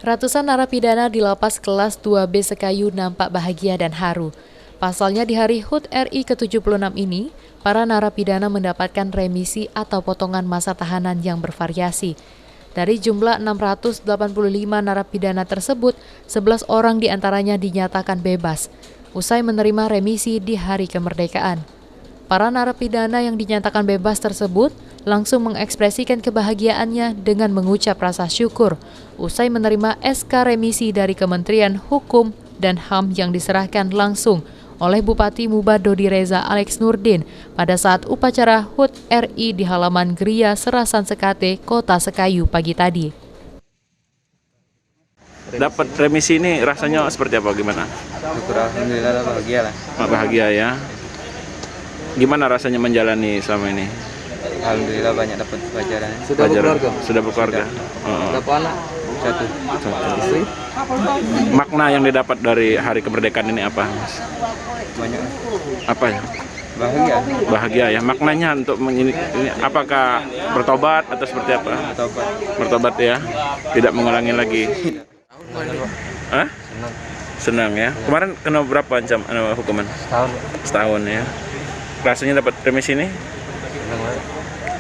Ratusan narapidana di lapas kelas 2B Sekayu nampak bahagia dan haru. Pasalnya di hari HUT RI ke-76 ini, para narapidana mendapatkan remisi atau potongan masa tahanan yang bervariasi. Dari jumlah 685 narapidana tersebut, 11 orang diantaranya dinyatakan bebas, usai menerima remisi di hari kemerdekaan. Para narapidana yang dinyatakan bebas tersebut langsung mengekspresikan kebahagiaannya dengan mengucap rasa syukur usai menerima SK remisi dari Kementerian Hukum dan HAM yang diserahkan langsung oleh Bupati Muba Dodi Reza Alex Nurdin pada saat upacara HUT RI di halaman Geria Serasan Sekate, Kota Sekayu pagi tadi. Dapat remisi ini rasanya seperti apa, gimana? Syukur, alhamdulillah, bahagia lah. Bahagia ya. Gimana rasanya menjalani selama ini? Alhamdulillah banyak dapat pelajaran. Sudah berkeluarga? Sudah berkeluarga. Berapa anak? Satu. Istri? Makna yang didapat dari hari kemerdekaan ini apa, Mas? Banyak. Apa ya? Bahagia. Bahagia ya. Maknanya untuk ini apakah bertobat atau seperti apa? Bertobat. Bertobat ya. Tidak mengulangi lagi. Hah? Senang ya. Kemarin kena berapa hukuman? Setahun ya. Rasanya dapat remisi ini?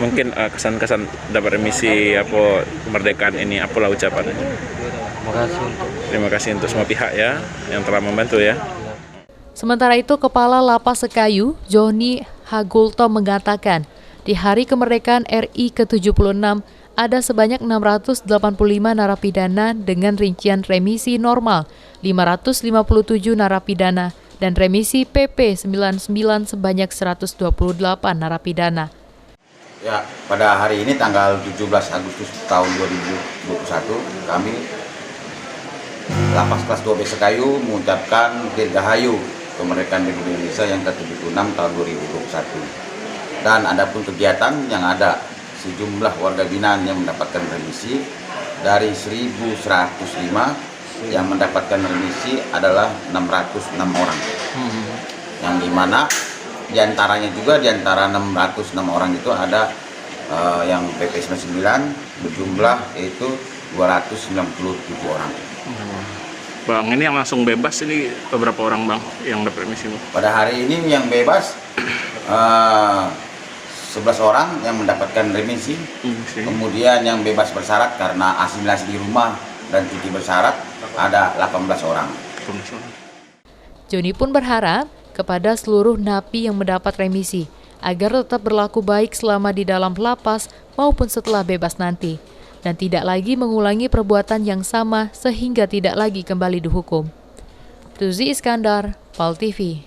Mungkin kesan-kesan dapat remisi apa kemerdekaan ini, apalah ucapannya? Terima kasih untuk semua pihak ya yang telah membantu ya. Sementara itu, Kepala Lapas Sekayu, Joni Hagulto mengatakan, di hari kemerdekaan RI ke-76 ada sebanyak 685 narapidana dengan rincian remisi normal, 557 narapidana, dan remisi PP 99 sebanyak 128 narapidana. Ya, pada hari ini tanggal 17 Agustus tahun 2021, kami Lapas Kelas 2B Sekayu mengucapkan Dirgahayu kemerdekaan Republik Indonesia yang ke-76 tahun 2021. Dan adapun kegiatan yang ada, sejumlah warga binaan yang mendapatkan remisi dari 1.105 yang mendapatkan remisi adalah 606 orang. Yang dimana diantaranya juga di antara 606 orang itu ada yang PP 99 berjumlah yaitu 297 orang. Bang, ini yang langsung bebas ini beberapa orang, Bang, yang dapat remisi? Pada hari ini yang bebas 11 orang yang mendapatkan remisi. Kemudian yang bebas bersyarat karena asimilasi di rumah dan cuti bersyarat ada 18 orang. Joni pun berharap kepada seluruh napi yang mendapat remisi agar tetap berlaku baik selama di dalam lapas maupun setelah bebas nanti, dan tidak lagi mengulangi perbuatan yang sama sehingga tidak lagi kembali dihukum. Tuzi Iskandar, PAL TV.